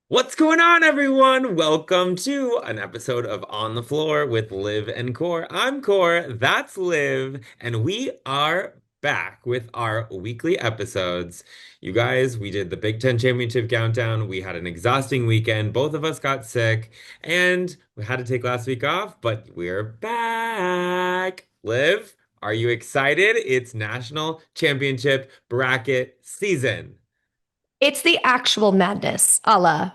What's going on, everyone? Welcome to an episode of On the Floor with Liv and Cor. I'm Cor, that's Liv, and we are back with our weekly episodes. You guys, we did the Big Ten Championship countdown. We had an exhausting weekend. Both of us got sick, and we had to take last week off, but we're back. Liv, are you excited? It's National Championship bracket season. It's the actual madness, a la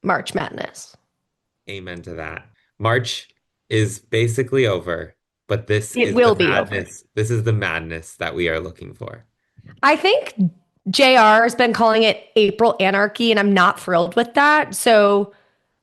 March Madness. Amen to that. March is basically over, but this It is the will be over. madness. This is the madness that we are looking for. I think JR has been calling it April anarchy, and I'm not thrilled with that. So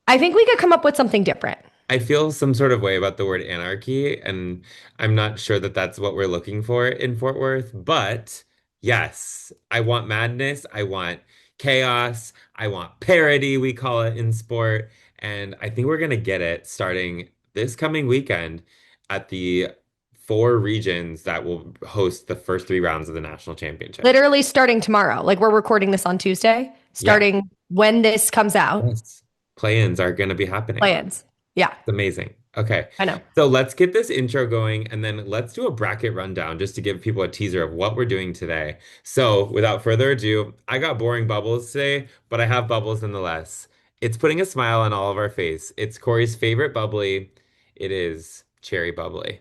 I think we could come up with something different. I feel some sort of way about the word anarchy, and I'm not sure that that's what we're looking for in Fort Worth. But yes, I want madness. I want chaos. I want parody, we call it in sport. And I think we're going to get it starting this coming weekend at the four regions that will host the first three rounds of the national championship. Literally starting tomorrow. Like we're recording this on Tuesday, Yeah, starting when this comes out. yes. Play-ins are going to be happening. Plans. Yeah, It's amazing. Okay. I know. So let's get this intro going and then let's do a bracket rundown just to give people a teaser of what we're doing today. So without further ado, I got boring bubbles today, but I have bubbles nonetheless. It's putting a smile on all of our face. It's Corey's favorite bubbly. It is cherry bubbly.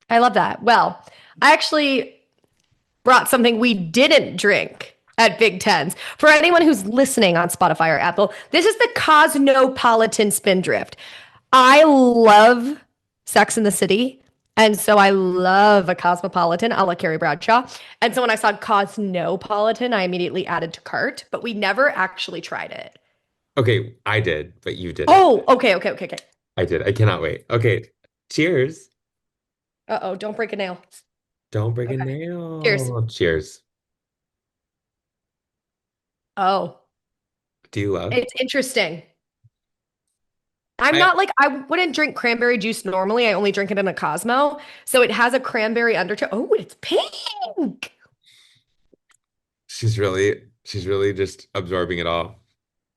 I love that. Well, I actually brought something we didn't drink at Big Tens. For anyone who's listening on Spotify or Apple, this is the Cosmopolitan Spindrift. I love Sex in the City. And so I love a Cosmopolitan a la Carrie Bradshaw. And so when I saw Cosmopolitan, I immediately added to cart, but we never actually tried it. Okay, I did, but you didn't. Oh, okay. I did. I cannot wait. Okay, cheers. Uh-oh, don't break a nail. Don't break a Okay. Cheers. nail. Cheers. Oh, Do you love? it's interesting. I'm I not like I wouldn't drink cranberry juice normally. I only drink it in a Cosmo. So it has a cranberry undertone. Oh, it's pink. she's really just absorbing it all.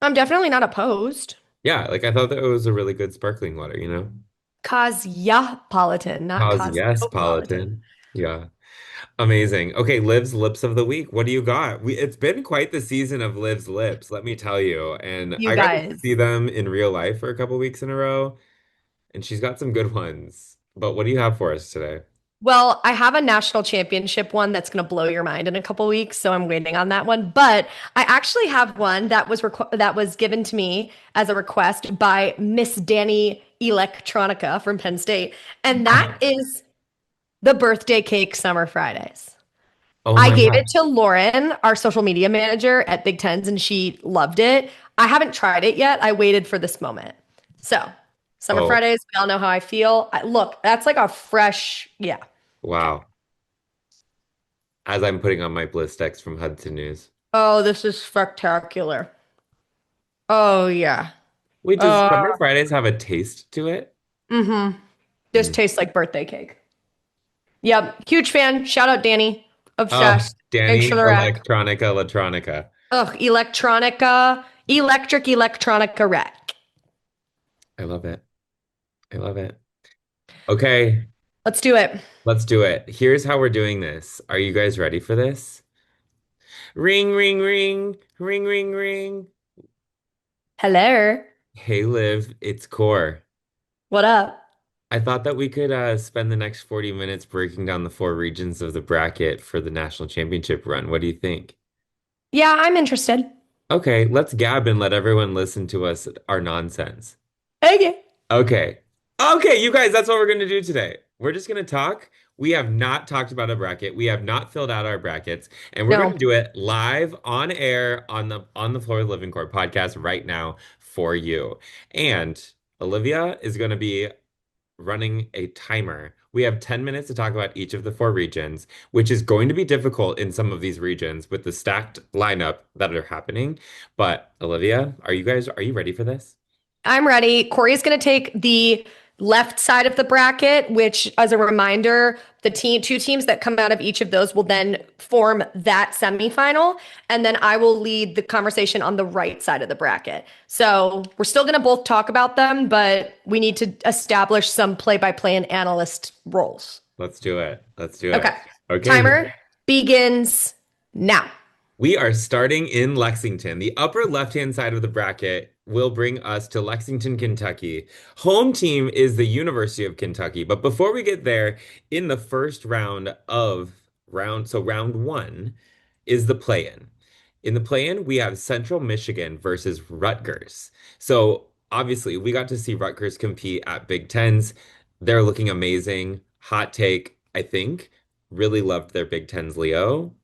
I'm definitely not opposed. Yeah, like I thought that it was a really good sparkling water, you know? Cosmopolitan, not Cause yes, Cosmopolitan. Politan. Yeah. Amazing. Okay, Liv's lips of the week. What do you got? It's been quite the season of Liv's lips, let me tell you. And You I got to guys. see them in real life for a couple weeks in a row, and she's got some good ones. But what do you have for us today? Well, I have a national championship one that's going to blow your mind in a couple weeks, so I'm waiting on that one. But I actually have one that was given to me as a request by Miss Danny Electronica from Penn State, and that is the birthday cake Summer Fridays. Oh I my gave it God. to Lauren, our social media manager at Big Tens, and she loved it. I haven't tried it yet. I waited for this moment. So, Summer Oh, Fridays, we all know how I feel. Look, that's like a fresh, yeah. wow. As I'm putting on my Blistex from Hudson News. Oh, this is spectacular. Oh, yeah. Wait, does Uh, Summer Fridays have a taste to it? mm-hmm. This Mm. tastes like birthday cake. Yep. Huge fan. Shout out Danny. Oh, Obsessed. Thanks Danny, for the rec. Electronica. Ugh, electronica, electric electronica rec. I love it. I love it. Okay, Let's do it. let's do it. Here's how we're doing this. Are you guys ready for this? Ring, ring, ring, ring, ring, ring. Hello. Hey, Liv, it's Core. What up? I thought that we could spend the next 40 minutes breaking down the four regions of the bracket for the national championship run. What do you think? Yeah, I'm interested. Okay, let's gab and let everyone listen to us, our nonsense. Okay. Okay. Okay, you guys, that's what we're going to do today. We're just going to talk. We have not talked about a bracket. We have not filled out our brackets, and we're going to No. do it live on air on the Floor of Living Court podcast right now for you. And Olivia is going to be running a timer. We have 10 minutes to talk about each of the four regions, which is going to be difficult in some of these regions with the stacked lineup that are happening. But Olivia, are you ready for this? I'm ready. Corey's going to take the left side of the bracket, which, as a reminder, two teams that come out of each of those will then form that semifinal. And then I will lead the conversation on the right side of the bracket. So we're still going to both talk about them, but we need to establish some play-by-play and analyst roles. Let's do it. Let's do it. Okay. Okay. Timer begins now. We are starting in Lexington. The upper left-hand side of the bracket will bring us to Lexington, Kentucky. Home team is the University of Kentucky. But before we get there, in the first round one is the play-in. In the play-in, we have Central Michigan versus Rutgers. So obviously, we got to see Rutgers compete at Big Tens. They're looking amazing. Hot take, I think. Really loved their Big Tens Leo.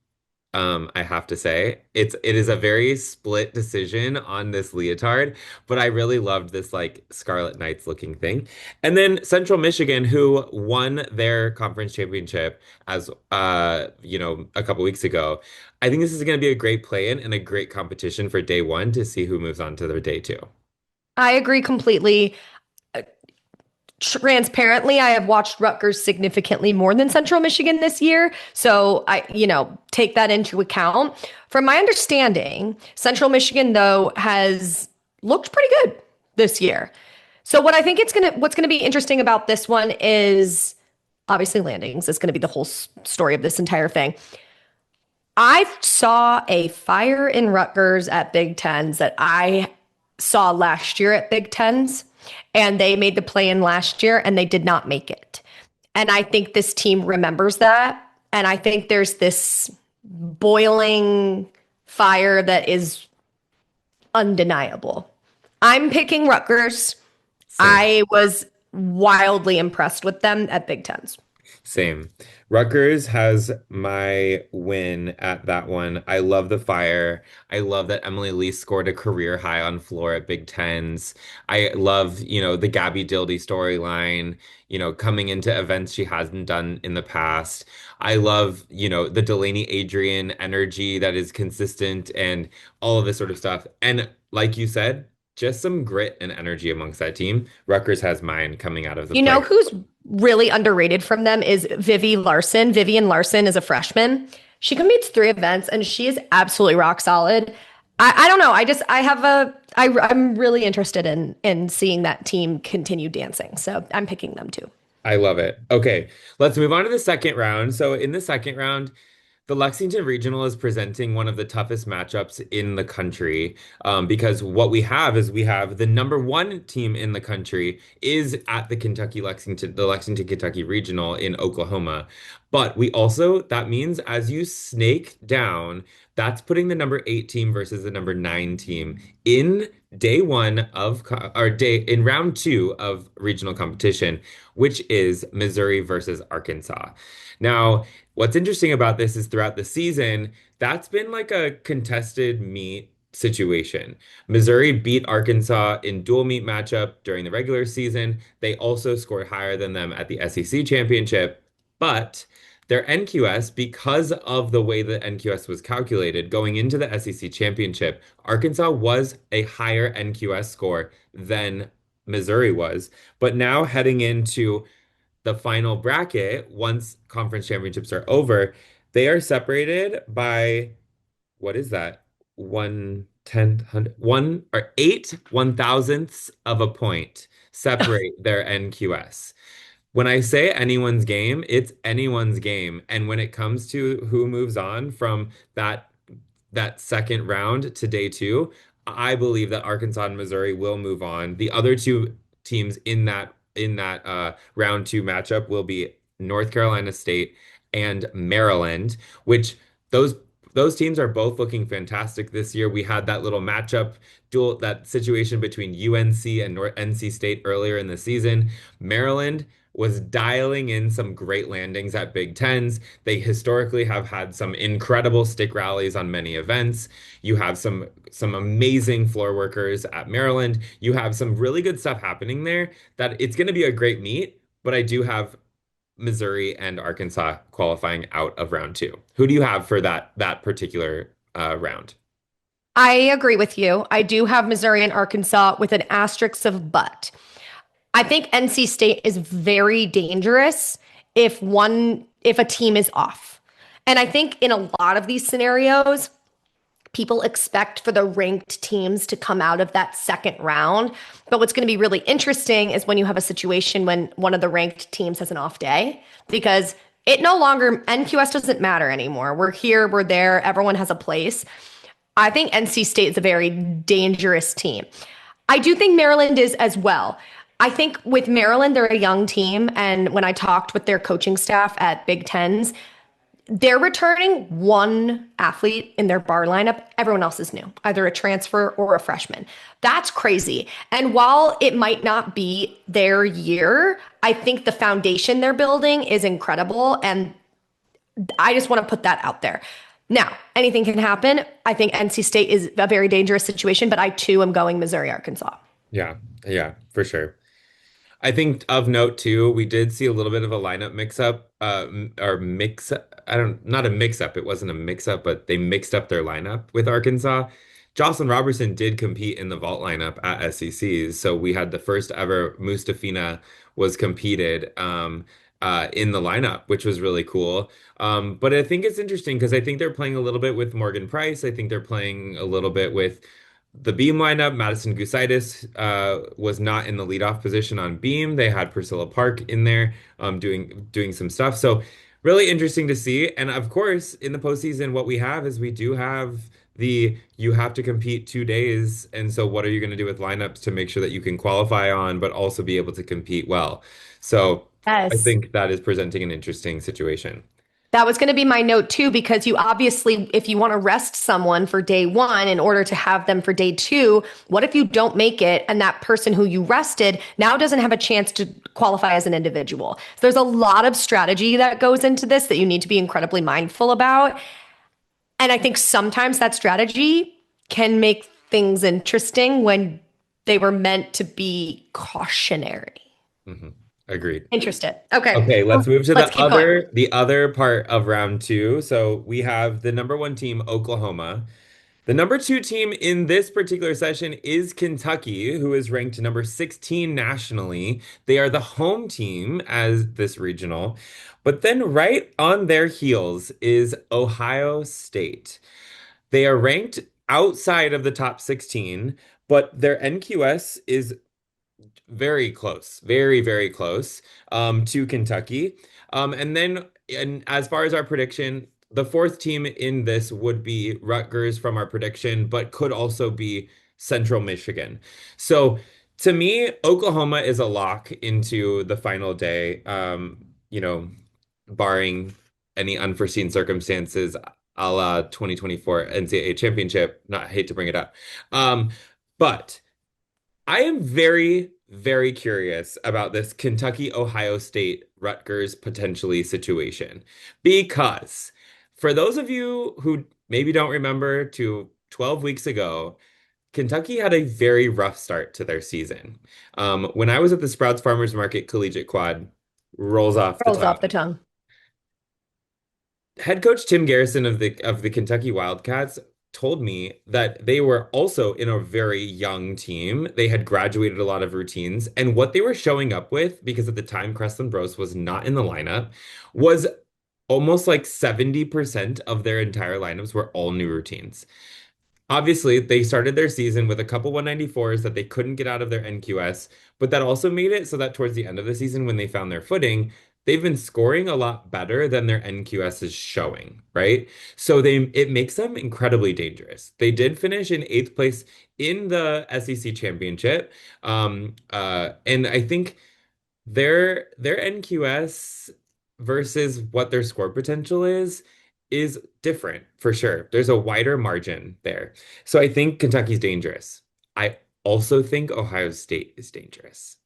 I have to say it is a very split decision on this leotard, but I really loved this like Scarlet Knights looking thing. And then Central Michigan, who won their conference championship as a couple weeks ago. I think this is going to be a great play-in and a great competition for day one to see who moves on to their day two. I agree completely. Transparently, I have watched Rutgers significantly more than Central Michigan this year. So take that into account. From my understanding, Central Michigan, though, has looked pretty good this year. So what's gonna be interesting about this one is obviously landings is gonna be the whole story of this entire thing. I saw a fire in Rutgers at Big Tens that I saw last year at Big Tens, and they made the play in last year and they did not make it. And I think this team remembers that. And I think there's this boiling fire that is undeniable. I'm picking Rutgers. Same. I was wildly impressed with them at Big Tens. Same. Rutgers has my win at that one. I love the fire. I love that Emily Lee scored a career high on floor at Big Tens. I love, the Gabby Dildy storyline, coming into events she hasn't done in the past. I love, the Delaney Adrian energy that is consistent and all of this sort of stuff. And like you said, just some grit and energy amongst that team. Rutgers has mine coming out of the You play. know who's really underrated from them is Vivian Larson is a freshman. She competes 3 events and she is absolutely rock solid. I don't know. I'm really interested in seeing that team continue dancing. So I'm picking them too. I love it. Okay, let's move on to the second round. So in the second round, the Lexington Regional is presenting one of the toughest matchups in the country because what we have is we have the number one team in the country is at the Lexington, Kentucky Regional in Oklahoma. But that means as you snake down, that's putting the number 8 team versus the number 9 team in in round 2 of regional competition, which is Missouri versus Arkansas. Now, what's interesting about this is throughout the season, that's been like a contested meet situation. Missouri beat Arkansas in dual meet matchup during the regular season. They also scored higher than them at the SEC championship, but their NQS, because of the way the NQS was calculated going into the SEC championship, Arkansas was a higher NQS score than Missouri was. But now heading into the final bracket, once conference championships are over, they are separated by what is that? 8/1000ths of a point separate their NQS. When I say anyone's game, it's anyone's game. And when it comes to who moves on from that second round to day two, I believe that Arkansas and Missouri will move on. The other two teams in that round two matchup will be North Carolina State and Maryland, which those those teams are both looking fantastic this year. We had that little matchup duel, that situation between UNC and NC State earlier in the season. Maryland was dialing in some great landings at Big Tens. They historically have had some incredible stick rallies on many events. You have some amazing floor workers at Maryland. You have some really good stuff happening there that it's going to be a great meet, but I do have Missouri and Arkansas qualifying out of round two. Who do you have for that particular round? I agree with you. I do have Missouri and Arkansas with an asterisk of but. I think NC State is very dangerous if a team is off. And I think in a lot of these scenarios, people expect for the ranked teams to come out of that second round. But what's going to be really interesting is when you have a situation when one of the ranked teams has an off day, because it no longer, NQS doesn't matter anymore. We're here, we're there, everyone has a place. I think NC State is a very dangerous team. I do think Maryland is as well. I think with Maryland, they're a young team. And when I talked with their coaching staff at Big Tens, they're returning one athlete in their bar lineup. Everyone else is new, either a transfer or a freshman. That's crazy. And while it might not be their year, I think the foundation they're building is incredible. And I just want to put that out there. Now, anything can happen. I think NC State is a very dangerous situation, but I too am going Missouri, Arkansas. Yeah, yeah, for sure. I think of note too, we did see a little bit of a lineup mix up, or mix. I don't, not a mix up. It wasn't a mix up, but they mixed up their lineup with Arkansas. Jocelyn Robertson did compete in the vault lineup at SECs, so we had the first ever Mustafina was competed in the lineup, which was really cool. But I think it's interesting because I think they're playing a little bit with Morgan Price. I think they're playing a little bit with the beam lineup. Madison Gusaitis was not in the leadoff position on beam. They had Priscilla Park in there doing some stuff. So really interesting to see. And of course, in the postseason, what we have is we do have the you have to compete 2 days. And so what are you going to do with lineups to make sure that you can qualify on, but also be able to compete well? So I Yes. think that is presenting an interesting situation. That was going to be my note too, because you obviously, if you want to rest someone for day one in order to have them for day two, what if you don't make it and that person who you rested now doesn't have a chance to qualify as an individual? So there's a lot of strategy that goes into this that you need to be incredibly mindful about. And I think sometimes that strategy can make things interesting when they were meant to be cautionary. Hmm. Agreed. Interested. Okay. Okay, let's move to Let's keep going. the other part of round two. So we have the number one team, Oklahoma. The number two team in this particular session is Kentucky, who is ranked number 16 nationally. They are the home team as this regional. But then right on their heels is Ohio State. They are ranked outside of the top 16, but their NQS is very close, very, very close to Kentucky. And as far as our prediction, the fourth team in this would be Rutgers from our prediction, but could also be Central Michigan. So to me, Oklahoma is a lock into the final day, barring any unforeseen circumstances a la 2024 NCAA Championship. Not hate to bring it up. But I am very, very curious about this Kentucky, Ohio State, Rutgers potentially situation. Because for those of you who maybe don't remember, to 12 weeks ago, Kentucky had a very rough start to their season. When I was at the Sprouts Farmers Market Collegiate Quad, rolls off the Rolls tongue. off the tongue. Head coach Tim Garrison of the Kentucky Wildcats told me that they were also in a very young team. They had graduated a lot of routines, and what they were showing up with, because at the time Creston Brose was not in the lineup, was almost like 70% of their entire lineups were all new routines. Obviously, they started their season with a couple 194s that they couldn't get out of their NQS, but that also made it so that towards the end of the season, when they found their footing, they've been scoring a lot better than their NQS is showing, right? So it makes them incredibly dangerous. They did finish in eighth place in the SEC championship. And I think their NQS versus what their score potential is different for sure. There's a wider margin there. So I think Kentucky's dangerous. I also think Ohio State is dangerous.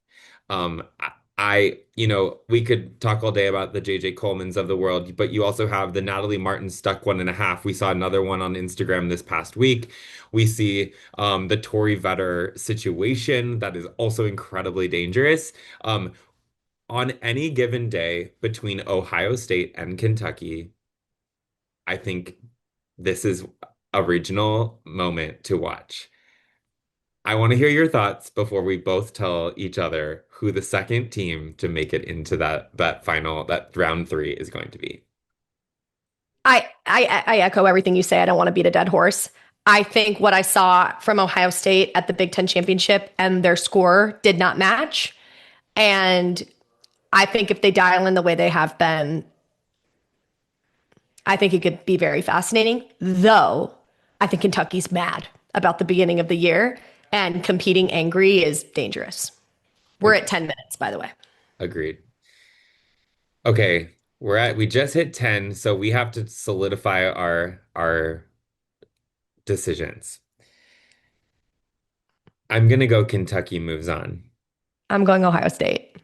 We could talk all day about the JJ Colemans of the world, but you also have the Natalie Martin stuck 1.5. We saw another one on Instagram this past week. We see the Tori Vetter situation that is also incredibly dangerous. On any given day between Ohio State and Kentucky, I think this is a regional moment to watch. I want to hear your thoughts before we both tell each other who the second team to make it into that final, that round three is going to be. I echo everything you say. I don't want to beat a dead horse. I think what I saw from Ohio State at the Big Ten Championship and their score did not match. And I think if they dial in the way they have been, I think it could be very fascinating. Though I think Kentucky's mad about the beginning of the year, and competing angry is dangerous. We're Ag- at 10 minutes, by the way. Agreed. Okay, we just hit 10, so we have to solidify our decisions. I'm gonna go Kentucky moves on. I'm going Ohio State.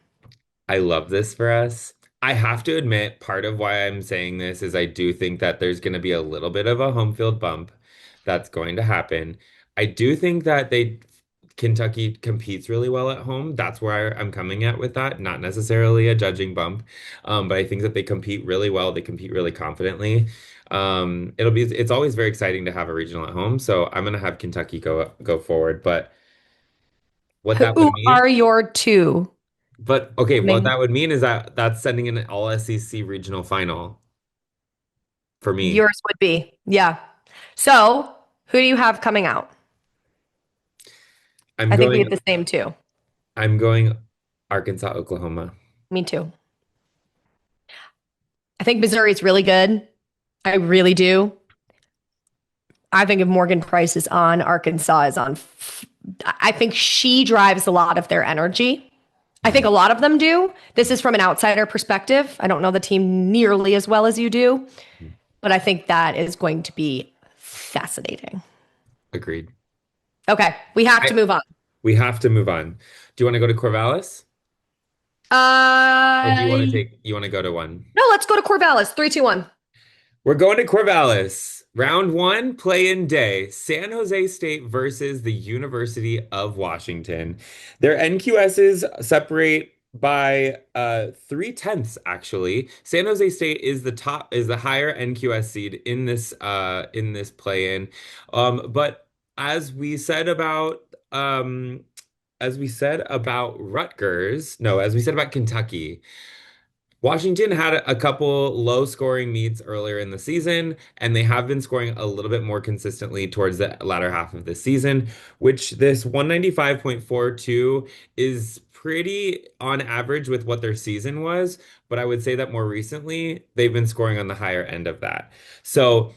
I love this for us. I have to admit, part of why I'm saying this is I do think that there's going to be a little bit of a home field bump that's going to happen. I do think that Kentucky competes really well at home. That's where I'm coming at with that, not necessarily a judging bump. But I think that they compete really well. They compete really confidently. It's always very exciting to have a regional at home. So I'm going to have Kentucky go forward. But what that Who would mean are your two? But okay, what Coming? that would mean is that that's sending an all SEC regional final for me. Yours would be. Yeah. So who do you have coming out? I'm I think we going have the same two. I'm going Arkansas, Oklahoma. Me too. I think Missouri's really good. I really do. I think if Morgan Price is on, Arkansas is on. I think she drives a lot of their energy. I think Mhm. a lot of them do. This is from an outsider perspective. I don't know the team nearly as well as you do, but I think that is going to be fascinating. Agreed. Okay, we have to I, move on. we have to move on. Do you want to go to Corvallis or do Uh, you want to go to one? no, let's go to Corvallis. Three, two, one. We're going to Corvallis. Round one, play-in day. San Jose State versus the University of Washington. Their NQSs separate by 3/10 actually. San Jose State is the higher NQS seed in this play-in. But as we said about Rutgers, no, as we said about Kentucky. Washington had a couple low scoring meets earlier in the season, and they have been scoring a little bit more consistently towards the latter half of the season, which this 195.42 is pretty on average with what their season was. But I would say that more recently, they've been scoring on the higher end of that. So,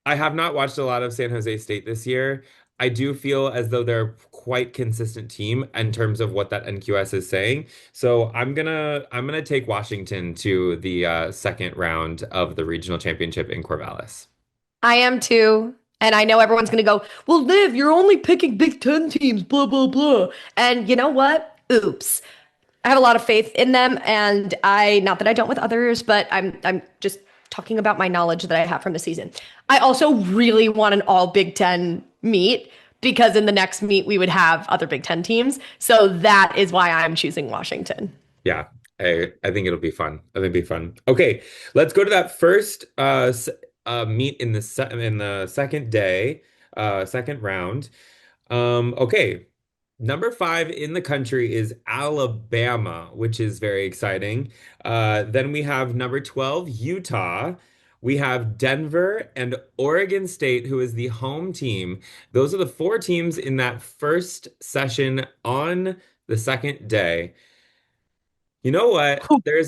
I have not watched a lot of San Jose State this year. I do feel as though they're a quite consistent team in terms of what that NQS is saying. So I'm gonna take Washington to the second round of the regional championship in Corvallis. I am too. And I know everyone's going to go, well, Liv, you're only picking Big Ten teams, blah, blah, blah. And you know what? Oops. I have a lot of faith in them. And not that I don't with others, but I'm just talking about my knowledge that I have from the season. I also really want an all Big Ten meet because in the next meet, we would have other Big Ten teams. So that is why I'm choosing Washington. Yeah, I think it'll be fun. I think it'll be fun. Okay, let's go to that first meet in in the second day, second round. Okay. Number five in the country is Alabama, which is very exciting. Then we have number 12, Utah. We have Denver and Oregon State, who is the home team. Those are the four teams in that first session on the second day. You know what? There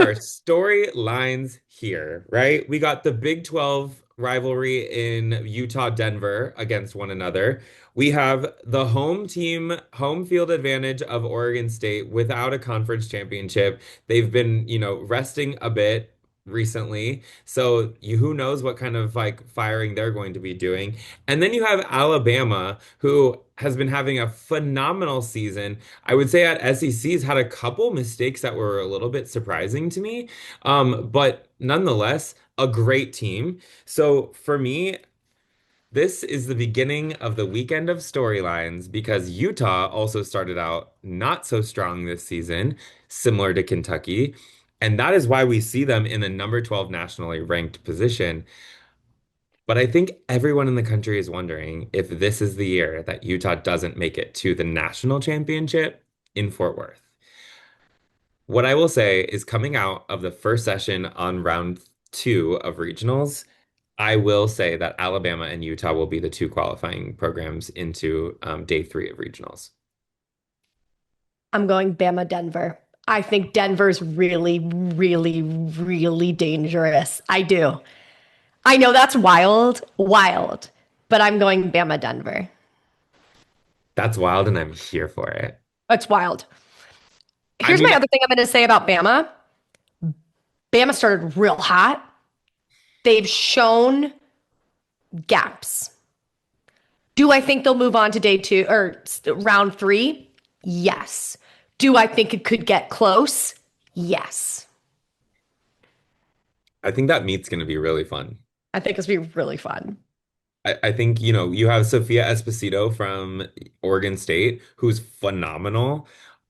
are storylines here, right? We got the Big 12 rivalry in Utah, Denver against one another. We have the home team, home field advantage of Oregon State without a conference championship. They've been, resting a bit recently. So who knows what kind of like firing they're going to be doing. And then you have Alabama, who has been having a phenomenal season. I would say at SEC's had a couple mistakes that were a little bit surprising to me. But nonetheless, a great team. So for me, this is the beginning of the weekend of storylines because Utah also started out not so strong this season, similar to Kentucky. And that is why we see them in the number 12 nationally ranked position. But I think everyone in the country is wondering if this is the year that Utah doesn't make it to the national championship in Fort Worth. What I will say is coming out of the first session on round two of regionals, I will say that Alabama and Utah will be the two qualifying programs into day three of regionals. I'm going Bama Denver. I think Denver's really, really, really dangerous. I do. I know that's wild, wild, but I'm going Bama Denver. That's wild, and I'm here for it. That's wild. I Here's mean, my other thing I'm going to say about Bama. Bama started real hot. They've shown gaps. Do I think they'll move on to day two or round three? Yes. Do I think it could get close? Yes. I think that meet's going to be really fun. I think it's gonna be really fun. I think, you have Sophia Esposito from Oregon State, who's phenomenal.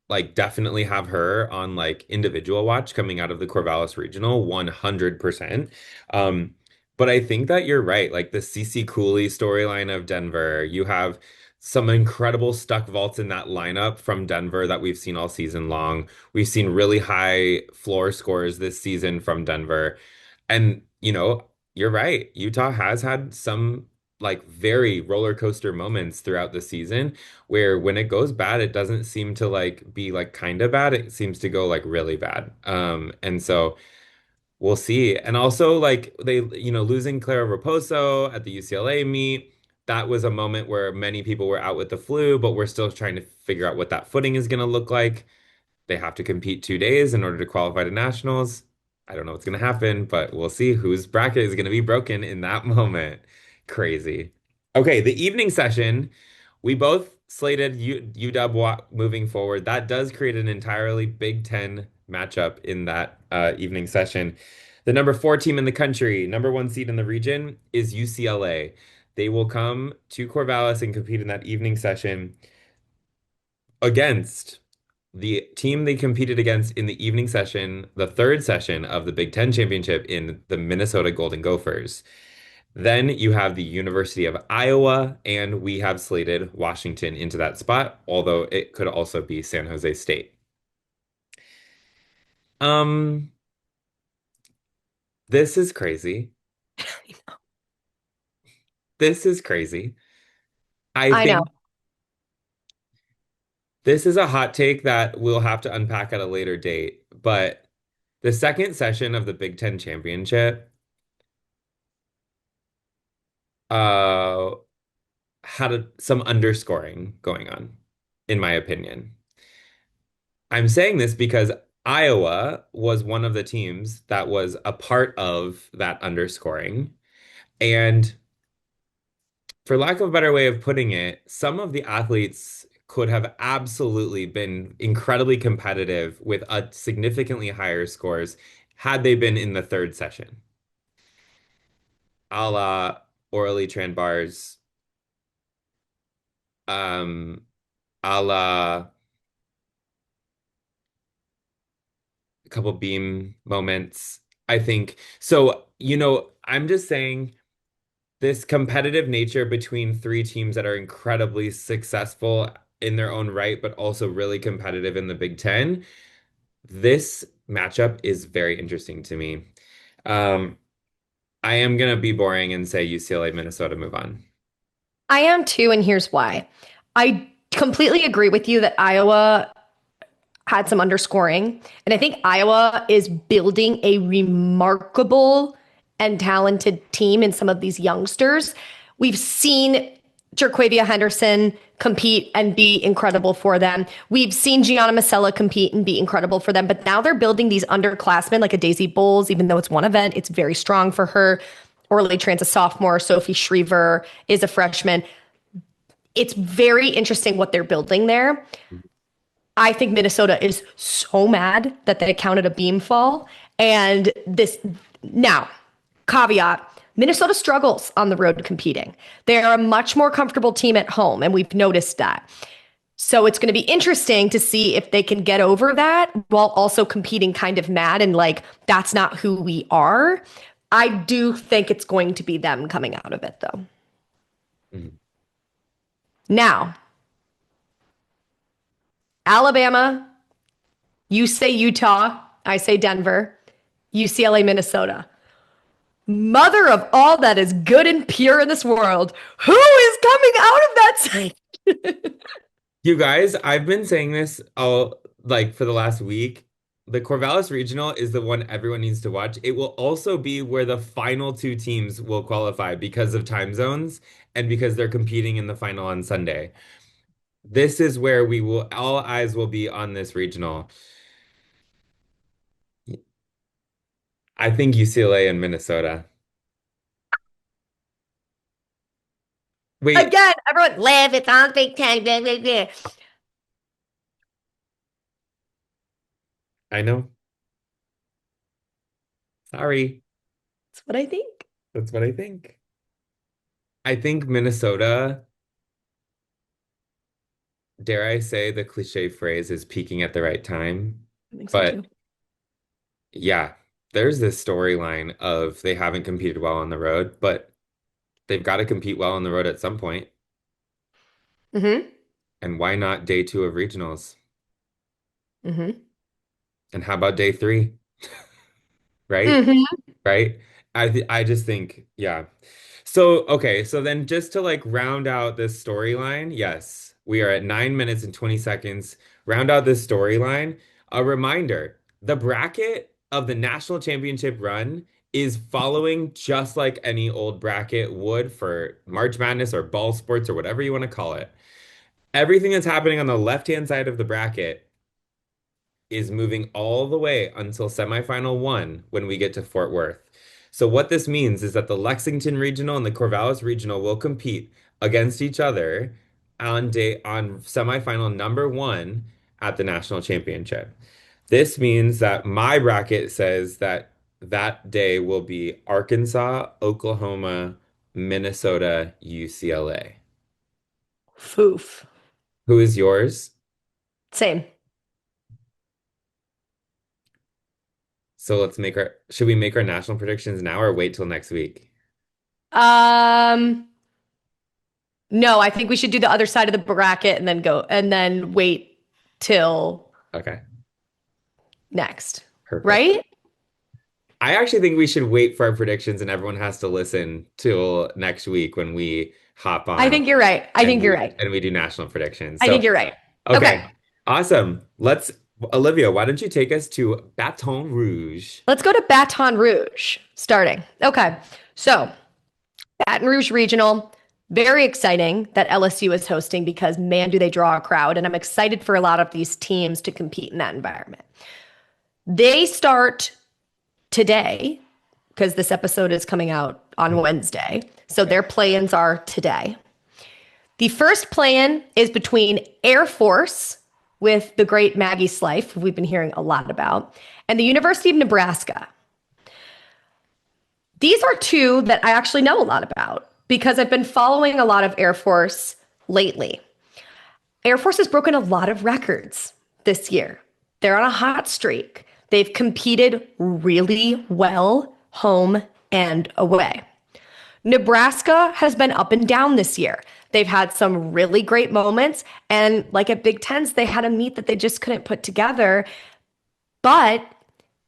Like, definitely have her on like individual watch coming out of the Corvalis Regional 100%. Um, but I think that you're right. Like the CC Cooley storyline of Denver, you have some incredible stuck vaults in that lineup from Denver that we've seen all season long. We've seen really high floor scores this season from Denver. And, you're right. Utah has had some like very roller coaster moments throughout the season where when it goes bad, it doesn't seem to like be like kind of bad. It seems to go like really bad. And so we'll see. And also like losing Clara Raposo at the UCLA meet, that was a moment where many people were out with the flu, but we're still trying to figure out what that footing is going to look like. They have to compete 2 days in order to qualify to nationals. I don't know what's going to happen, but we'll see whose bracket is going to be broken in that moment. Crazy. Okay, the evening session, we both slated UW moving forward. That does create an entirely Big Ten matchup in that evening session. The number four team in the country, number one seed in the region, is UCLA. They will come to Corvallis and compete in that evening session against the team they competed against in the evening session, the third session of the Big Ten Championship in the Minnesota Golden Gophers. Then you have the University of Iowa, and we have slated Washington into that spot, although it could also be San Jose State. Um, this is crazy. This is crazy. I I know. think this is a hot take that we'll have to unpack at a later date, but the second session of the Big Ten Championship uh had some underscoring going on, in my opinion. I'm saying this because Iowa was one of the teams that was a part of that underscoring. And for lack of a better way of putting it, some of the athletes could have absolutely been incredibly competitive with a significantly higher scores had they been in the third session. A la Orly Tranbar's, um, a la a couple beam moments. I think so, I'm just saying this competitive nature between three teams that are incredibly successful in their own right, but also really competitive in the Big Ten. This matchup is very interesting to me. Um, I am gonna be boring and say UCLA, Minnesota move on. I am too, and here's why. I completely agree with you that Iowa had some underscoring, and I think Iowa is building a remarkable and talented team in some of these youngsters. We've seen Jerquavia Henderson compete and be incredible for them. We've seen Gianna Masella compete and be incredible for them, but now they're building these underclassmen like a Daisy Bowles, even though it's one event, it's very strong for her. Orly Tran's a sophomore. Sophie Schriever is a freshman. It's very interesting what they're building there. I think Minnesota is so mad that they counted a beam fall. And this now, caveat, Minnesota struggles on the road competing. They're a much more comfortable team at home, and we've noticed that. So it's going to be interesting to see if they can get over that while also competing kind of mad and like, that's not who we are. I do think it's going to be them coming out of it, though. Mhm. Now, Alabama, you say Utah, I say Denver, UCLA, Minnesota. Mother of all that is good and pure in this world, who is coming out of that side? You guys, I've been saying this all like for the last week. The Corvallis Regional is the one everyone needs to watch. It will also be where the final two teams will qualify because of time zones and because they're competing in the final on Sunday. This is where we will, all eyes will be on this regional. I think UCLA and Minnesota. Wait, Again, everyone, live, it's on Big Ten. Blah, blah, blah. I know. Sorry. That's what I think. That's what I think. I think Minnesota, dare I say, the cliche phrase is peaking at the right time. I think so But too. yeah, there's this storyline of they haven't competed well on the road, but they've got to compete well on the road at some point. Mm-hmm. And why not day two of regionals? Mm-hmm. And how about day three? Right? Mm-hmm. Right? I just think, yeah. So, okay, so then just to like round out this storyline, yes, we are at 9 minutes and 20 seconds. Round out this storyline. A reminder, the bracket of the national championship run is following just like any old bracket would for March Madness or ball sports or whatever you want to call it. Everything that's happening on the left-hand side of the bracket is moving all the way until semifinal one when we get to Fort Worth. So what this means is that the Lexington Regional and the Corvallis Regional will compete against each other on semifinal number one at the national championship. This means that my bracket says that that day will be Arkansas, Oklahoma, Minnesota, UCLA. Foof. Who is yours? Same. So should we make our national predictions now or wait till next week? Um, no, I think we should do the other side of the bracket and then go and then wait till Okay, next. perfect. Right? I actually think we should wait for our predictions and everyone has to listen till next week when we hop I on think you're right. I and think you're we right. and we do national predictions. I think So, you're right. Okay. okay. Awesome. Olivia, why don't you take us to Baton Rouge? Let's go to Baton Rouge starting. Okay. So, Baton Rouge Regional, very exciting that LSU is hosting because man, do they draw a crowd. And I'm excited for a lot of these teams to compete in that environment. They start today because this episode is coming out on Wednesday. So Okay. their play-ins are today. The first play-in is between Air Force with the great Maggie Slife, who we've been hearing a lot about, and the University of Nebraska. These are two that I actually know a lot about because I've been following a lot of Air Force lately. Air Force has broken a lot of records this year. They're on a hot streak. They've competed really well home and away. Nebraska has been up and down this year. They've had some really great moments. And like at Big Tens, they had a meet that they just couldn't put together. But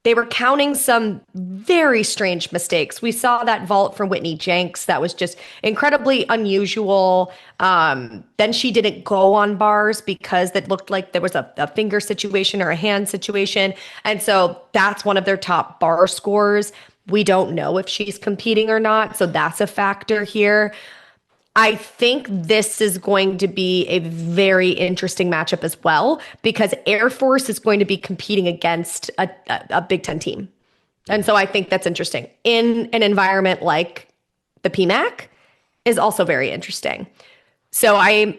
they were counting some very strange mistakes. We saw that vault from Whitney Jenks that was just incredibly unusual. Then she didn't go on bars because that looked like there was a finger situation or a hand situation. And so that's one of their top bar scores. We don't know if she's competing or not. So that's a factor here. I think this is going to be a very interesting matchup as well because Air Force is going to be competing against a Big Ten team. And so I think that's interesting. In an environment like the PMAC is also very interesting. So I'm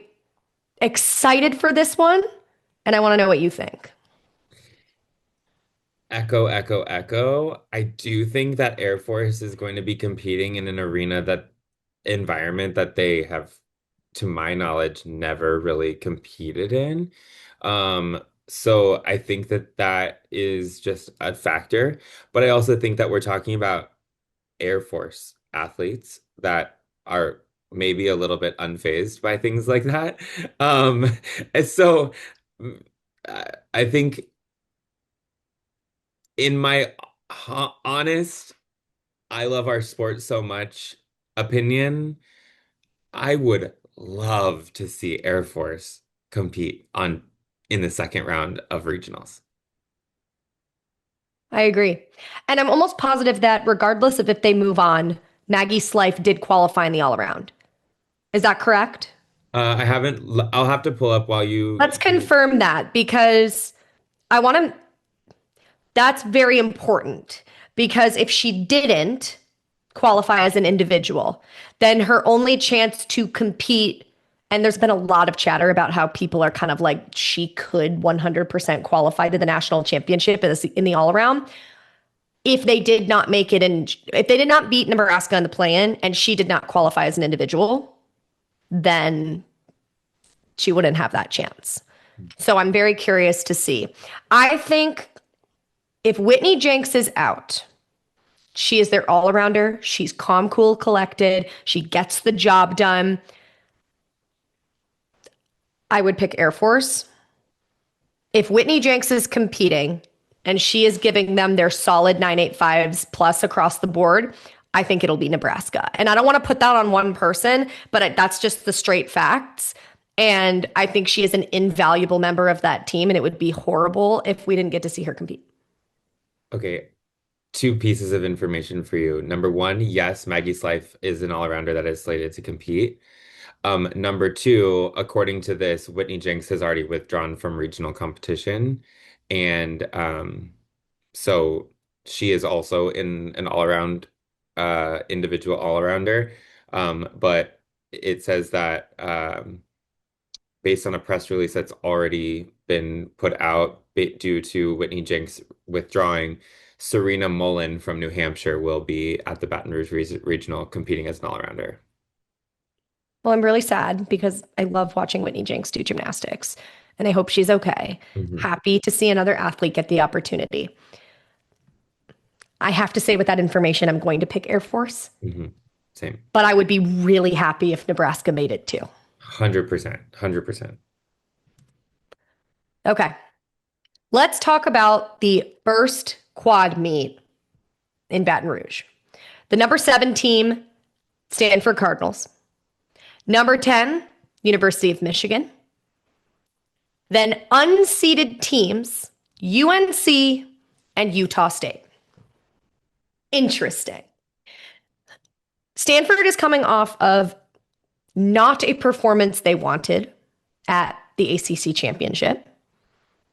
excited for this one, and I want to know what you think. Echo, echo, echo. I do think that Air Force is going to be competing in an arena that environment that they have, to my knowledge, never really competed in. So I think that that is just a factor. But I also think that we're talking about Air Force athletes that are maybe a little bit unfazed by things like that. Um, and so I think in my honest, I love our sport so much opinion, I would love to see Air Force compete on in the second round of regionals. I agree. And I'm almost positive that regardless of if they move on, Maggie Slife did qualify in the all around. Is that correct? I haven't, I'll have to pull up while Let's you confirm that because I want to, that's very important because if she didn't qualify as an individual, then her only chance to compete, and there's been a lot of chatter about how people are kind of like she could 100% qualify to the national championship in the all around. If they did not make it in, if they did not beat Nebraska in the play-in and she did not qualify as an individual, then she wouldn't have that chance. So I'm very curious to see. I think if Whitney Jenks is out, she is their all arounder. She's calm, cool, collected. She gets the job done. I would pick Air Force. If Whitney Jenks is competing and she is giving them their solid 985s plus across the board, I think it'll be Nebraska. And I don't want to put that on one person, but that's just the straight facts. And I think she is an invaluable member of that team, and it would be horrible if we didn't get to see her compete. Okay, two pieces of information for you. Number one, yes, Maggie Slife is an all-arounder that is slated to compete. Number two, according to this, Whitney Jenks has already withdrawn from regional competition. And so she is also in an all-around individual all-arounder. But it says that based on a press release that's already been put out due to Whitney Jenks withdrawing, Serena Mullen from New Hampshire will be at the Baton Rouge Regional competing as an all-arounder. Well, I'm really sad because I love watching Whitney Jenks do gymnastics, and I hope she's okay. Hmm. Happy to see another athlete get the opportunity. I have to say, with that information, I'm going to pick Air Force, Hmm. Same. but I would be really happy if Nebraska made it too. 100%. 100%. Okay, let's talk about the first quad meet in Baton Rouge. The number 7 team, Stanford Cardinals. Number 10, University of Michigan. Then unseeded teams, UNC and Utah State. Interesting. Stanford is coming off of not a performance they wanted at the ACC championship.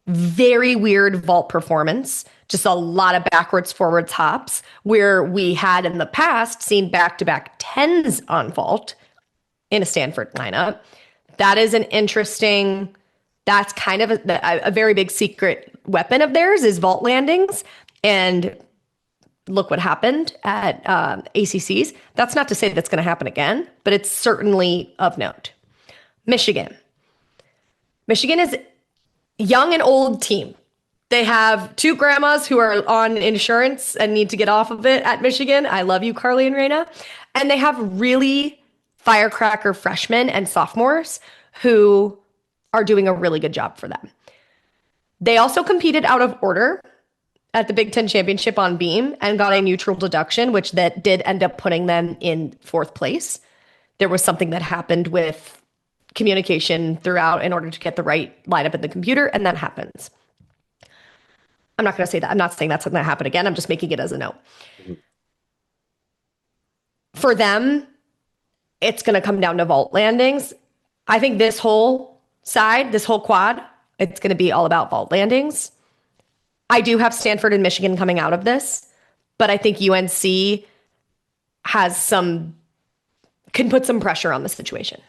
Very weird vault performance, just a lot of backwards forwards hops, where we had in the past seen back-to-back tens on vault in a Stanford lineup. That is an interesting, that's kind of a very big secret weapon of theirs is vault landings. And look what happened at ACCs. That's not to say that's going to happen again, but it's certainly of note. Michigan. Michigan is young and old team. They have 2 grandmas who are on insurance and need to get off of it at Michigan. I love you, Carly and Raina. And they have really firecracker freshmen and sophomores who are doing a really good job for them. They also competed out of order at the Big Ten Championship on beam and got a neutral deduction, which that did end up putting them in 4th place. There was something that happened with communication throughout in order to get the right lineup in the computer, and that happens. I'm not going to say that. I'm not saying that's going to happen again. I'm just making it as a note. Mhm. For them, it's going to come down to vault landings. I think this whole side, this whole quad, it's going to be all about vault landings. I do have Stanford and Michigan coming out of this, but I think UNC has can put some pressure on the situation.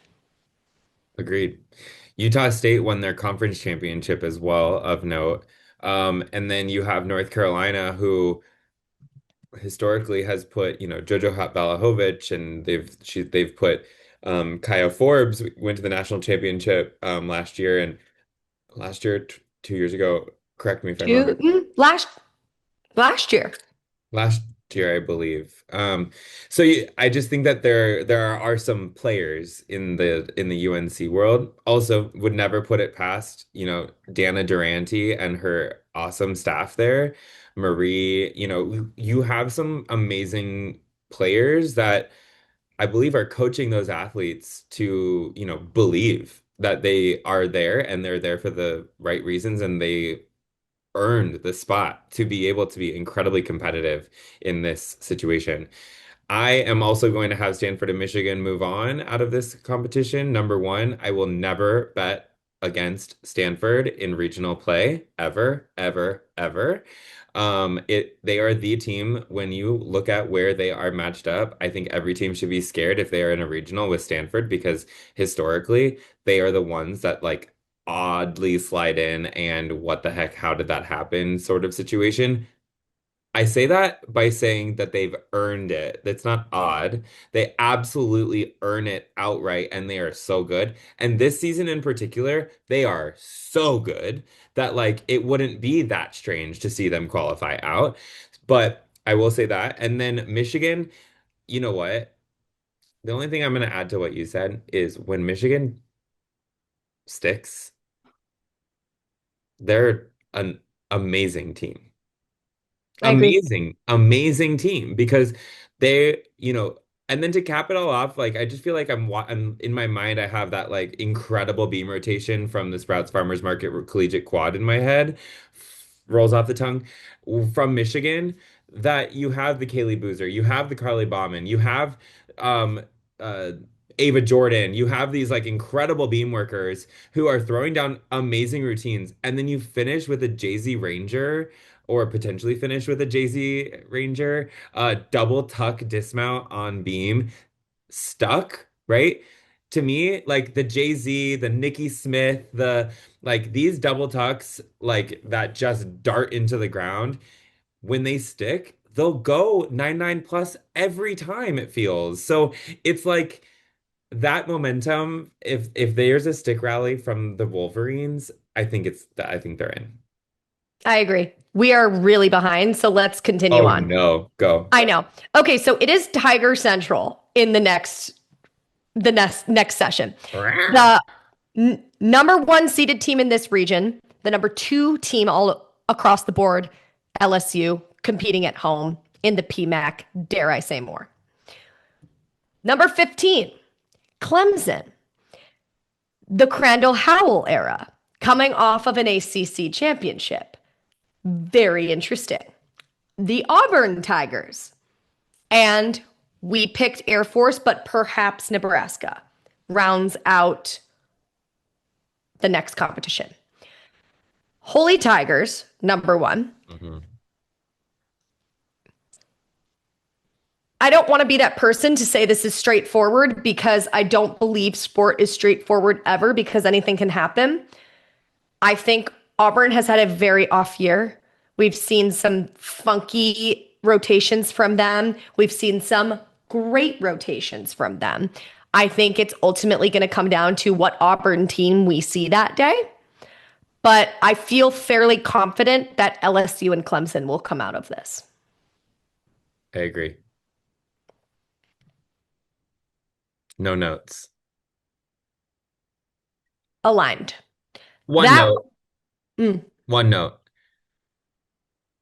Agreed. Utah State won their conference championship as well, of note. And then you have North Carolina, who historically has put, Jojo Balahovic, and they've put Kaya Forbes went to the national championship last year, and last year, 2 years ago, correct me if I'm wrong. Last year. Last year, I believe. I just think that there are some players in the UNC world. Also, would never put it past, Dana Durante and her awesome staff there. Marie, you have some amazing players that I believe are coaching those athletes to, believe that they are there and they're there for the right reasons and they earned the spot to be able to be incredibly competitive in this situation. I am also going to have Stanford and Michigan move on out of this competition. Number one, I will never bet against Stanford in regional play ever, ever, ever. They are the team when you look at where they are matched up. I think every team should be scared if they are in a regional with Stanford because historically they are the ones that like oddly slide in and what the heck, how did that happen sort of situation. I say that by saying that they've earned it. That's not odd. They absolutely earn it outright, and they are so good. And this season in particular, they are so good that like it wouldn't be that strange to see them qualify out. But I will say that. And then Michigan, you know what? The only thing I'm going to add to what you said is when Michigan sticks, they're an amazing team. I agree. Amazing, amazing team because and then to cap it all off, like I just feel like I'm in my mind, I have that like incredible beam rotation from the Sprouts Farmers Market Collegiate Quad in my head, rolls off the tongue from Michigan. That you have the Kaylee Boozer, you have the Carly Bauman, you have um uh Ava Jordan, you have these like incredible beam workers who are throwing down amazing routines, and then you finish with a Jay-Z Ranger or potentially finish with a Jay-Z Ranger, double tuck dismount on beam, stuck, right? To me, like the Jay-Z, the Nikki Smith, the like these double tucks, like that just dart into the ground, when they stick, they'll go 9-9 plus every time it feels. So it's like that momentum, if there's a stick rally from the Wolverines, I think they're in. I agree. We are really behind, so let's continue Oh on. no, go. I know. Okay, so it is Tiger Central in the next session. The number one seeded team in this region, the number two team all across the board, LSU, competing at home in the PMAC. Dare I say more? Number 15, Clemson, the Crandall Howell era, coming off of an ACC championship. Very interesting. The Auburn Tigers, and we picked Air Force, but perhaps Nebraska rounds out the next competition. Holy Tigers, number one. Mhm. I don't want to be that person to say this is straightforward because I don't believe sport is straightforward ever because anything can happen. I think Auburn has had a very off year. We've seen some funky rotations from them. We've seen some great rotations from them. I think it's ultimately going to come down to what Auburn team we see that day. But I feel fairly confident that LSU and Clemson will come out of this I agree. No notes. aligned. One That, note. mm, One note.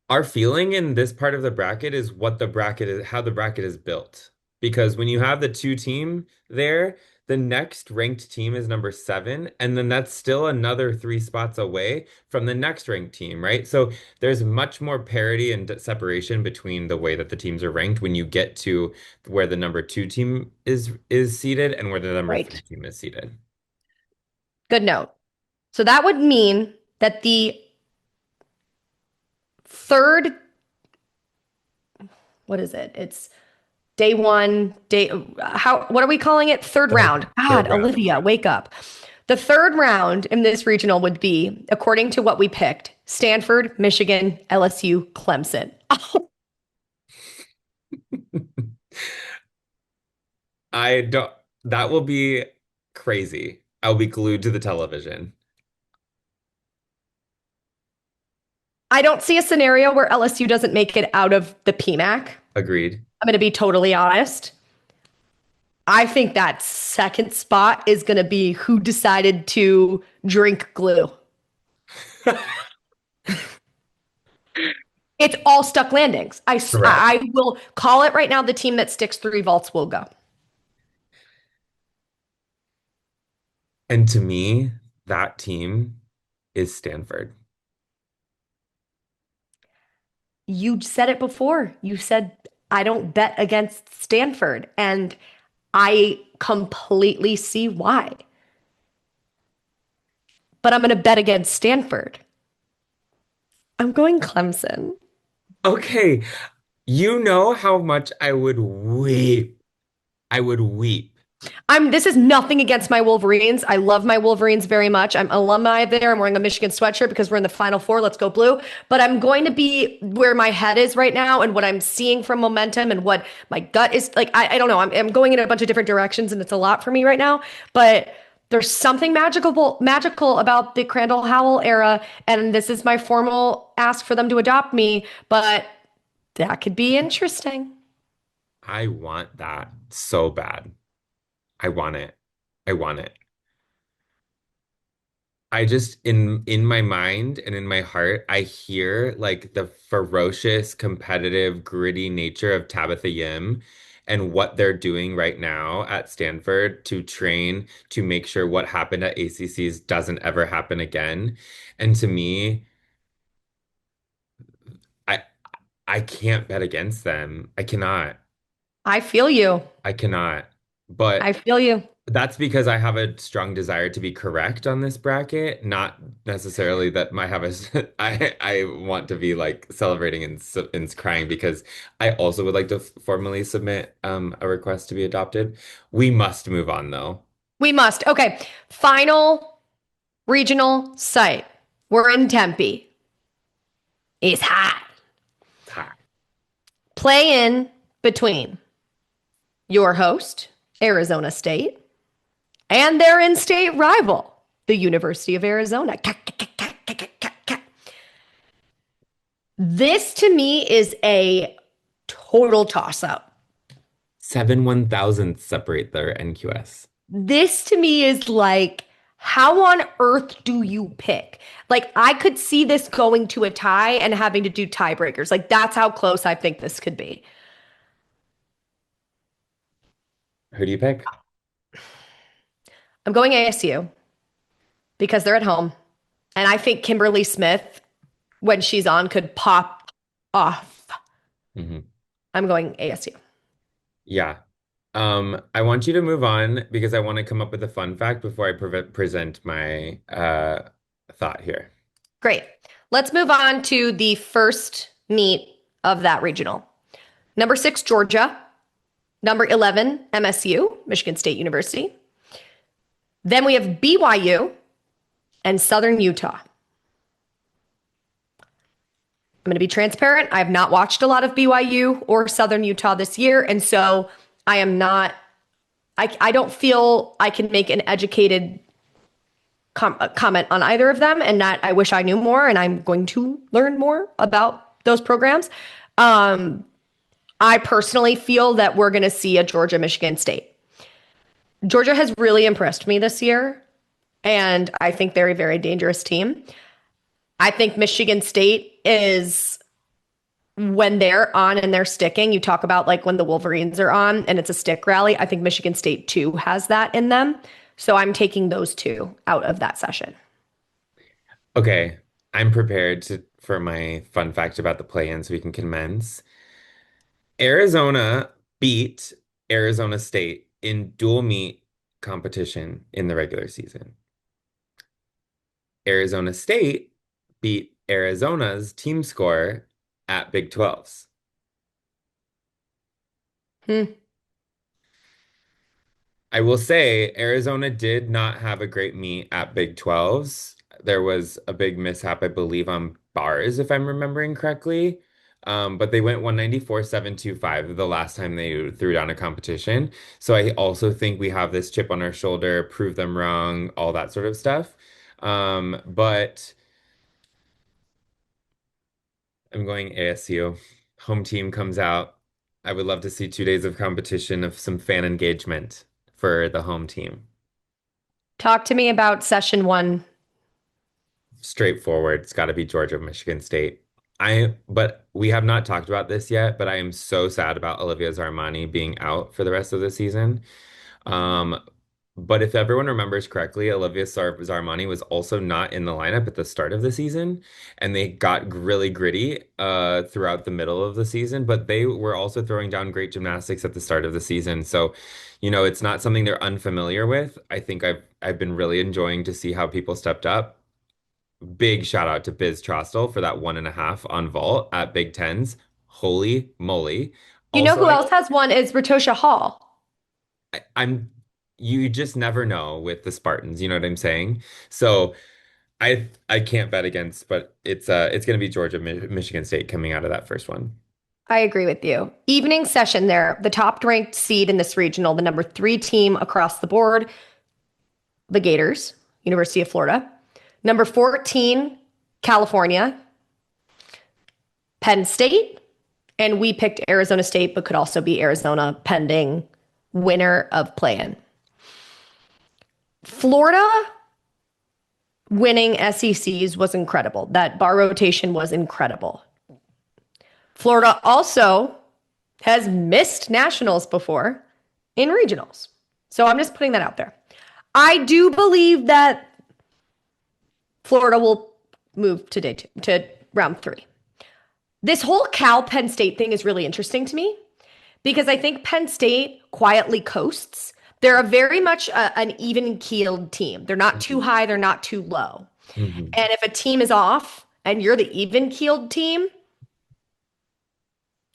Our feeling in this part of the bracket is what the bracket is, how the bracket is built. Because when you have the two team there, the next ranked team is number seven, and then that's still another three spots away from the next ranked team, right? So there's much more parity and separation between the way that the teams are ranked when you get to where the number two team is seated and where the number three right. team is seated. Good note. So that would mean that the third, what is it? It's day one, what are we calling it? Third round. Third God, round. Olivia, wake up. The third round in this regional would be, according to what we picked, Stanford, Michigan, LSU, Clemson. I don't, that will be crazy. I'll be glued to the television. I don't see a scenario where LSU doesn't make it out of the PMAC. Agreed. I'm going to be totally honest. I think that second spot is going to be who decided to drink glue. It's all stuck landings. Correct. I will call it right now. The team that sticks three vaults will go. And to me, that team is Stanford. You said it before. You said, I don't bet against Stanford. And I completely see why. But I'm going to bet against Stanford. I'm going Clemson. Okay, you know how much I would weep. I would weep. This is nothing against my Wolverines. I love my Wolverines very much. I'm alumni there. I'm wearing a Michigan sweatshirt because we're in the Final Four. Let's go blue. But I'm going to be where my head is right now and what I'm seeing from momentum and what my gut is like. I don't know. I'm going in a bunch of different directions and it's a lot for me right now. But there's something magical about the Crandall Howell era. And this is my formal ask for them to adopt me. But that could be interesting. I want that so bad. I want it. I want it. I just in my mind and in my heart, I hear like the ferocious, competitive, gritty nature of Tabitha Yim and what they're doing right now at Stanford to train to make sure what happened at ACCs doesn't ever happen again. And to me, I I can't bet against them. I cannot. I feel you. I cannot. I But feel you. that's because I have a strong desire to be correct on this bracket, not necessarily that I have a I want to be like celebrating and crying because I also would like to formally submit a request to be adopted. We must move on though. We must. Okay. Final regional site. We're in Tempe. It's hot. Ha. Play in between your host, Arizona State, and their in state rival, the University of Arizona. This to me is a total toss up. 7/1000 separate their NQS. This to me is like, how on earth do you pick? Like, I could see this going to a tie and having to do tiebreakers. Like, that's how close I think this could be. Who do you pick? I'm going ASU because they're at home. And I think Kimberly Smith, when she's on, could pop off. Hmm. I'm going ASU. Yeah. I want you to move on because I want to come up with a fun fact before I present my thought here. Great. Let's move on to the first meet of that regional. Number 6, Georgia. Number 11, MSU, Michigan State University. Then we have BYU and Southern Utah. I'm going to be transparent. I have not watched a lot of BYU or Southern Utah this year. And so I am not, I don't feel I can make an educated comment on either of them. And that I wish I knew more. And I'm going to learn more about those programs. I personally feel that we're going to see a Georgia Michigan State. Georgia has really impressed me this year. And I think they're a very dangerous team. I think Michigan State is when they're on and they're sticking. You talk about like when the Wolverines are on and it's a stick rally. I think Michigan State too has that in them. So I'm taking those two out of that session. Okay, I'm prepared for my fun fact about the play-in so we can commence. Arizona beat Arizona State in dual meet competition in the regular season. Arizona State beat Arizona's team score at Big 12s. Hmm. I will say Arizona did not have a great meet at Big 12s. There was a big mishap, I believe, on bars, if I'm remembering correctly. But they went 194-725 the last time they threw down a competition. So I also think we have this chip on our shoulder, prove them wrong, all that sort of stuff. But I'm going ASU. Home team comes out. I would love to see 2 days of competition of some fan engagement for the home team. Talk to me about session one. Straightforward. It's got to be Georgia, Michigan State. But we have not talked about this yet, but I am so sad about Olivia Zarmani being out for the rest of the season. Um, but if everyone remembers correctly, Zarmani was also not in the lineup at the start of the season, and they got really gritty throughout the middle of the season, but they were also throwing down great gymnastics at the start of the season. So, it's not something they're unfamiliar with. I think I've been really enjoying to see how people stepped up. Big shout out to Biz Trostel for that 1.5 on vault at Big Tens. Holy moly. You know Also, who else has one is Ratosha Hall. I'm you just never know with the Spartans, you know what I'm saying? So I can't bet against, but it's gonna be Georgia, Michigan State coming out of that first one. I agree with you. Evening session there, the top ranked seed in this regional, the number three team across the board, the Gators, University of Florida. Number 14, California, Penn State, and we picked Arizona State, but could also be Arizona pending winner of play-in. Florida winning SECs was incredible. That bar rotation was incredible. Florida also has missed nationals before in regionals. So I'm just putting that out there. I do believe that Florida will move to to round three. This whole Cal Penn State thing is really interesting to me because I think Penn State quietly coasts. They're a very much an even keeled team. They're not too high, they're not too low. Mhm. And if a team is off and you're the even keeled team,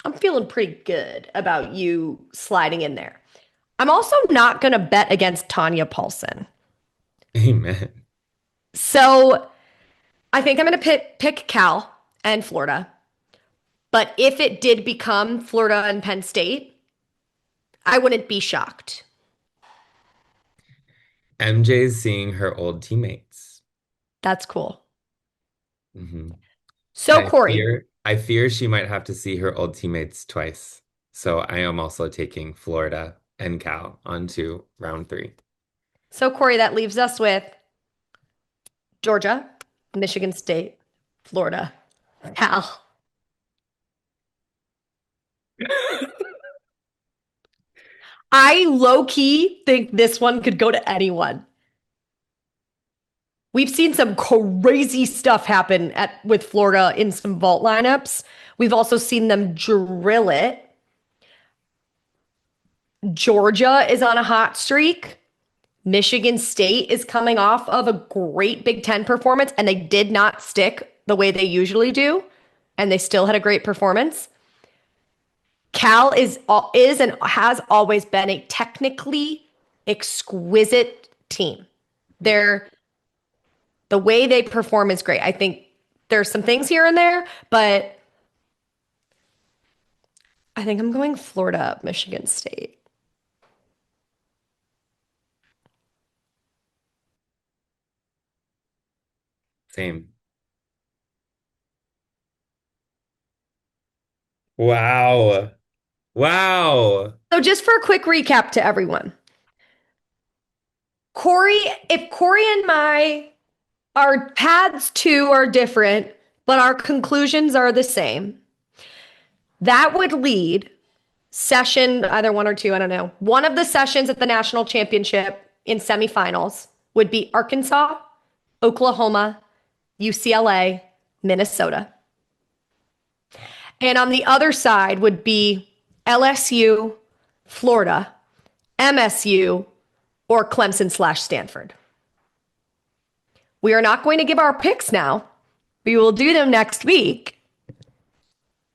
I'm feeling pretty good about you sliding in there. I'm also not going to bet against Tanya Paulson. Amen. So I think I'm going to pick Cal and Florida. But if it did become Florida and Penn State, I wouldn't be shocked. MJ's seeing her old teammates. That's cool. hmm And So, Corey. I fear she might have to see her old teammates twice. So I am also taking Florida and Cal onto round three. So, Corey, that leaves us with Georgia, Michigan State, Florida, Cal. I low key think this one could go to anyone. We've seen some crazy stuff happen with Florida in some vault lineups. We've also seen them drill it. Georgia is on a hot streak. Michigan State is coming off of a great Big Ten performance, and they did not stick the way they usually do, and they still had a great performance. Cal is and has always been a technically exquisite team. The way they perform is great. I think there's some things here and there, but I think I'm going Florida, Michigan State. Same. Wow. Wow. So just for a quick recap to everyone. Corey, if Corey and our paths too are different, but our conclusions are the same, that would lead session, either one or two, I don't know. One of the sessions at the national championship in semifinals would be Arkansas, Oklahoma, UCLA, Minnesota. And on the other side would be LSU, Florida, MSU, or Clemson/Stanford. We are not going to give our picks now. We will do them next week.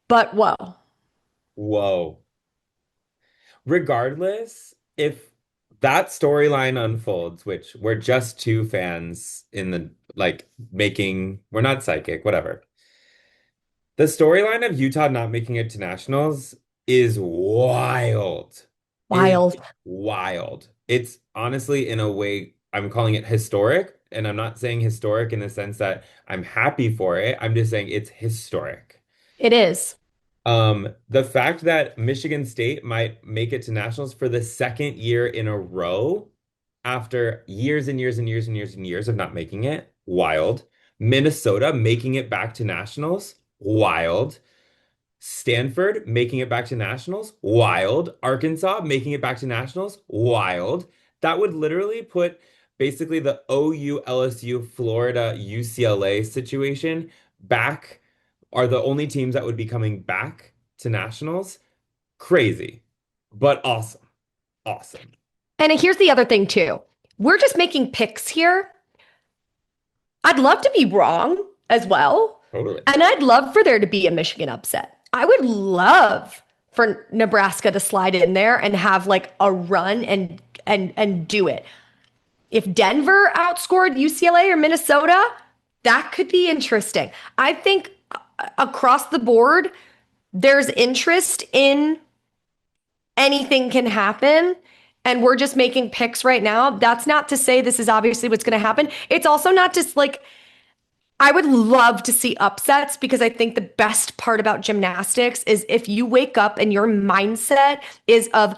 But whoa. Whoa. Regardless, if that storyline unfolds, which we're just two fans in the we're not psychic, whatever. The storyline of Utah not making it to nationals is wild. Is Wild. wild. It's honestly, in a way, I'm calling it historic, and I'm not saying historic in the sense that I'm happy for it. I'm just saying it's historic. It is. The fact that Michigan State might make it to nationals for the second year in a row after years and years and years and years and years of not making it, wild. Minnesota making it back to nationals, wild. Stanford making it back to nationals, wild. Arkansas making it back to nationals, wild. That would literally put basically the OU, LSU, Florida, UCLA situation back are the only teams that would be coming back to nationals. Crazy, but awesome. Awesome. And here's the other thing, too. We're just making picks here. I'd love to be wrong as well. Totally. And I'd love for there to be a Michigan upset. I would love for Nebraska to slide in there and have like a run and do it. If Denver outscored UCLA or Minnesota, that could be interesting. I think across the board, there's interest in anything can happen. And we're just making picks right now. That's not to say this is obviously what's going to happen. It's also not just like, I would love to see upsets because I think the best part about gymnastics is if you wake up and your mindset is of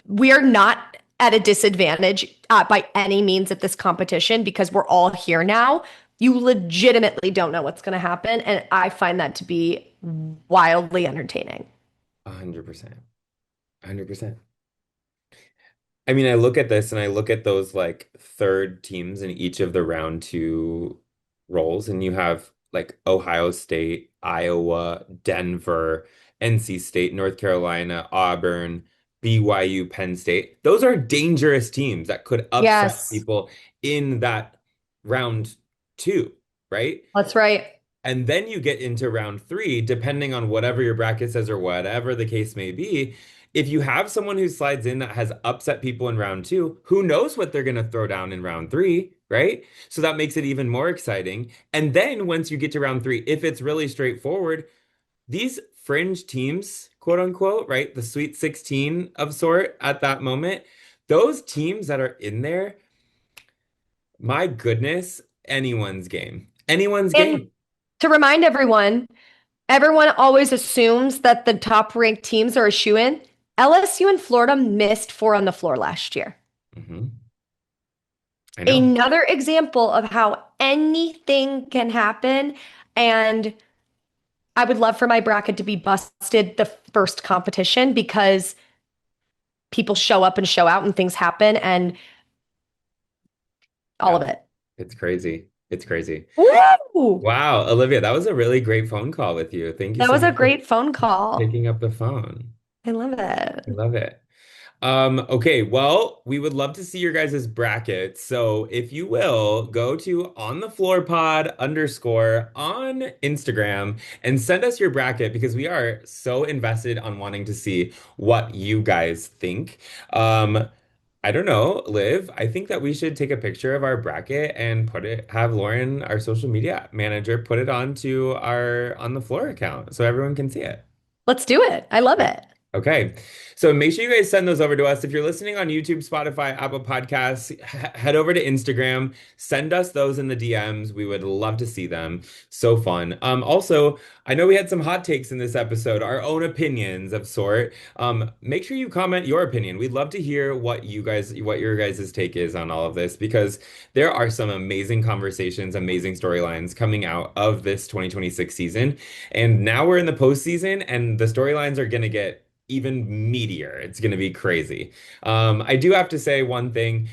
we are not at a disadvantage by any means at this competition because we're all here now. You legitimately don't know what's going to happen. And I find that to be wildly entertaining. 100%. 100%. I mean, I look at this and I look at those like third teams in each of the round two roles, and you have like Ohio State, Iowa, Denver, NC State, North Carolina, Auburn, BYU, Penn State. Those are dangerous teams that could upset Yes, people in that round two, right? that's right. And then you get into round three, depending on whatever your bracket says or whatever the case may be. If you have someone who slides in that has upset people in round two, who knows what they're going to throw down in round three, right? So that makes it even more exciting. And then once you get to round three, if it's really straightforward, these fringe teams, quote unquote, right? The Sweet 16 of sort at that moment, those teams that are in there, my goodness, anyone's game. Anyone's And game. to remind everyone, everyone always assumes that the top ranked teams are a shoe-in. LSU and Florida missed four on the floor last year. Hmm. I know. Another example of how anything can happen. And I would love for my bracket to be busted the first competition because people show up and show out and things happen and all Yeah, of it. it's crazy. It's crazy. Woo! Wow, Olivia, that was a really great phone call with you. Thank you That so was a much for great phone call. picking up the phone. I love it. I love it. Okay, well, we would love to see your guys' brackets. So if you will, go to on the floor pod underscore on Instagram and send us your bracket because we are so invested on wanting to see what you guys think. I don't know, Liv, I think that we should take a picture of our bracket and have Lauren, our social media manager, put it onto our on the floor account so everyone can see it. Let's do it. I love it. Okay. So make sure you guys send those over to us. If you're listening on YouTube, Spotify, Apple Podcasts, head over to Instagram, send us those in the DMs. We would love to see them. So fun. Also, I know we had some hot takes in this episode, our own opinions of sort. Make sure you comment your opinion. We'd love to hear what your guys' take is on all of this because there are some amazing conversations, amazing storylines coming out of this 2026 season. And now we're in the postseason and the storylines are going to get even meatier. It's going to be crazy. I do have to say one thing.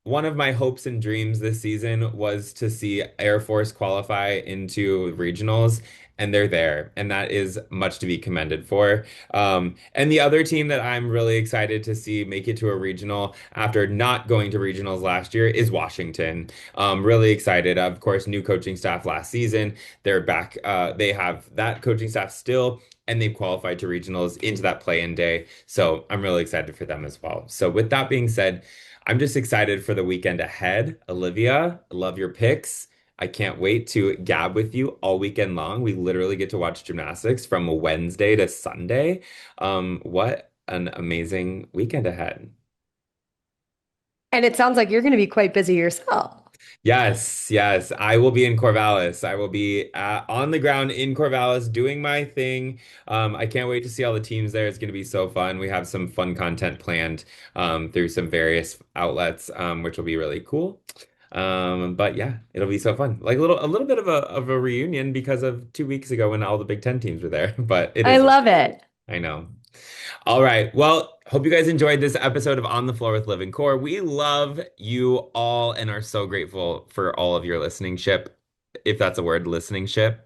One of my hopes and dreams this season was to see Air Force qualify into regionals, and they're there, and that is much to be commended for. And the other team that I'm really excited to see make it to a regional after not going to regionals last year is Washington. Really excited. Of course, new coaching staff last season. They're back. They have that coaching staff still. And they've qualified to regionals into that play-in day. So I'm really excited for them as well. So with that being said, I'm just excited for the weekend ahead. Olivia, I love your picks. I can't wait to gab with you all weekend long. We literally get to watch gymnastics from Wednesday to Sunday. What an amazing weekend ahead. And it sounds like you're going to be quite busy yourself. Yes, yes. I will be in Corvalis. I will be on the ground in Corvalis doing my thing. I can't wait to see all the teams there. It's going to be so fun. We have some fun content planned through some various outlets, which will be really cool. But yeah, it'll be so fun. Like a little bit of a reunion because of 2 weeks ago when all the Big Ten teams were there. But it I is what love it. I know. All right. Well, hope you guys enjoyed this episode of On the Floor with Liv and Core. We love you all and are so grateful for all of your listening ship, if that's a word, listening ship.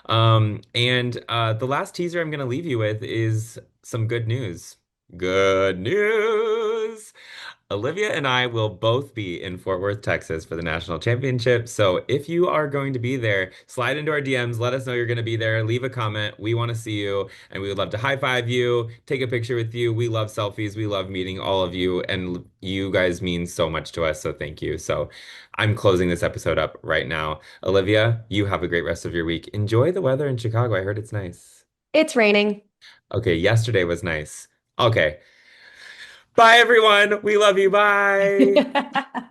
And the last teaser I'm going to leave you with is some good news. Good news. Olivia and I will both be in Fort Worth, Texas for the national championship. So if you are going to be there, slide into our DMs, let us know you're going to be there, leave a comment. We want to see you and we would love to high five you, take a picture with you. We love selfies. We love meeting all of you and you guys mean so much to us. So thank you. So I'm closing this episode up right now. Olivia, you have a great rest of your week. Enjoy the weather in Chicago. I heard it's nice. It's raining. Okay, yesterday was nice. Okay. Bye, everyone. We love you. Bye.